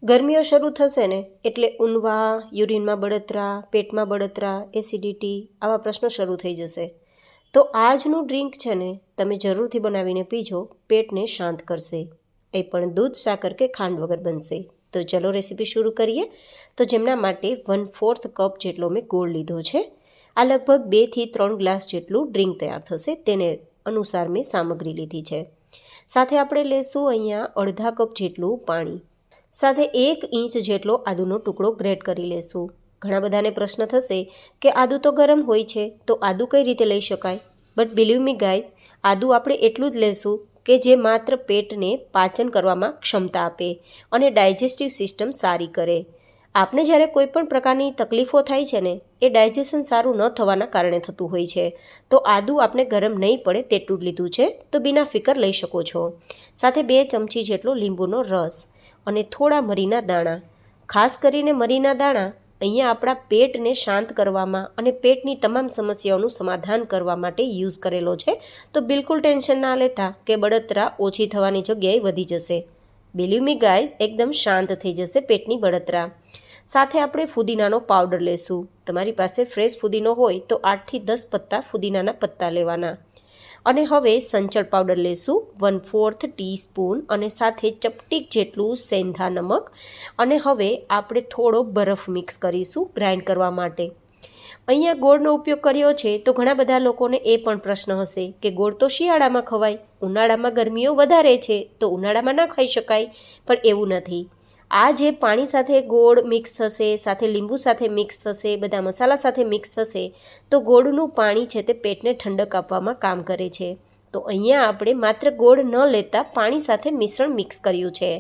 ગરમીઓ શરૂ થશે ને એટલે ઊંધવા, યુરિનમાં બળતરા, પેટમાં બળતરા, એસિડિટી આવા પ્રશ્નો શરૂ થઈ જશે. તો આજનું ડ્રિંક છે ને તમે જરૂરથી બનાવીને પીજો, પેટને શાંત કરશે. એ પણ દૂધ, સાકર કે ખાંડ વગર બનશે. તો ચલો રેસીપી શરૂ કરીએ. તો જેમના માટે 1/4 કપ જેટલો મેં ગોળ લીધો છે. આ લગભગ 2 થી 3 ગ્લાસ જેટલું ડ્રિંક તૈયાર થશે, તેને અનુસાર મેં સામગ્રી લીધી છે. સાથે આપણે લેશું અહીંયા અડધા કપ જેટલું પાણી. સાથે 1 ઇંચ જેટલો આદુનો ટુકડો ગ્રેટ કરી લેશું. ઘણા બધાને પ્રશ્ન થશે કે આદુ તો ગરમ હોય છે, તો આદુ કઈ રીતે લઈ શકાય? બટ બિલીવ મી ગાઈઝ, આદુ આપણે એટલું જ લેશું કે જે માત્ર પેટને પાચન કરવામાં ક્ષમતા આપે અને ડાયજેસ્ટિવ સિસ્ટમ સારી કરે. આપણે જ્યારે કોઈ પણ પ્રકારની તકલીફો થાય છે ને, એ ડાયજેશન સારું ન થવાના કારણે થતું હોય છે. તો આદુ આપણે ગરમ નહીં પડે તેટલું જ લીધું છે, તો બિના ફિકર લઈ શકો છો. સાથે 2 ચમચી જેટલો લીંબુનો રસ અને થોડા મરીના દાણા. ખાસ કરીને મરીના દાણા અહીંયા આપણા પેટને શાંત કરવામાં અને પેટની તમામ સમસ્યાઓનું સમાધાન કરવા માટે યુઝ કરેલો છે. તો બિલકુલ ટેન્શન ના લેતા કે બળતરા ઓછી થવાની જગ્યાએ વધી જશે. બિલીવ મી ગાઈઝ, એકદમ શાંત થઈ જશે પેટની બળતરા. સાથે આપણે ફુદીનાનો પાવડર લેશું. તમારી પાસે ફ્રેશ ફુદીનો હોય તો 8 થી 10 પત્તા ફુદીનાના પત્તા લેવાના. અને હવે સંચળ પાવડર લેશું 1/4 ટીસ્પૂન અને સાથે ચપટીક જેટલું સેંધા નમક. અને હવે આપણે થોડો બરફ મિક્સ કરીશું ગ્રાઇન્ડ કરવા માટે. અહીંયા ગોળનો ઉપયોગ કર્યો છે, તો ઘણા બધા લોકોને એ પણ પ્રશ્ન હશે કે ગોળ તો શિયાળામાં ખવાય, ઉનાળામાં ગરમીઓ વધારે છે તો ઉનાળામાં ના ખાઈ શકાય. પણ એવું નથી. આ જે પાણી સાથે ગોળ મિક્સ થશે, સાથે લીંબુ સાથે મિક્સ થશે, બધા મસાલા સાથે મિક્સ થશે, તો ગોળનું પાણી છે તે પેટને ઠંડક આપવામાં કામ કરે છે. તો અહીંયા આપણે માત્ર ગોળ ન લેતા પાણી સાથે મિશ્રણ મિક્સ કર્યું છે.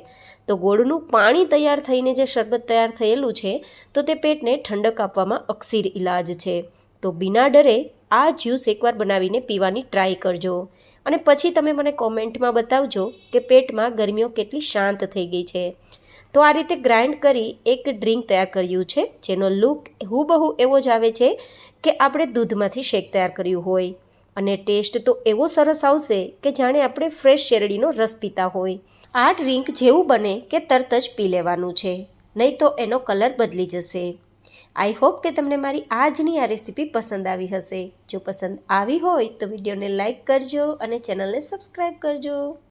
તો ગોળનું પાણી તૈયાર થઈને જે શરબત તૈયાર થયેલું છે, તો તે પેટને ઠંડક આપવામાં અક્ષીર ઇલાજ છે. તો બિના ડરે આ જ્યુસ એકવાર બનાવીને પીવાની ટ્રાય કરજો અને પછી તમે મને કોમેન્ટમાં બતાવજો કે પેટમાં ગરમીઓ કેટલી શાંત થઈ ગઈ છે. તો આ રીતે ગ્રાઇન્ડ કરી એક ડ્રિંક તૈયાર કર્યું છે, જેનો લુક હુબહુ એવો જ આવે છે કે આપણે દૂધમાંથી શેક તૈયાર કર્યું હોય. અને ટેસ્ટ તો એવો સરસ આવશે કે જાણે આપણે ફ્રેશ શેરડીનો રસ પીતા હોય. આ ડ્રિંક જેવું બને કે તરત જ પી લેવાનું છે, નહીં તો એનો કલર બદલી જશે. આઈ હોપ કે તમને મારી આજની આ રેસીપી પસંદ આવી હશે. જો પસંદ આવી હોય તો વિડીયોને લાઇક કરજો અને ચેનલને સબસ્ક્રાઈબ કરજો.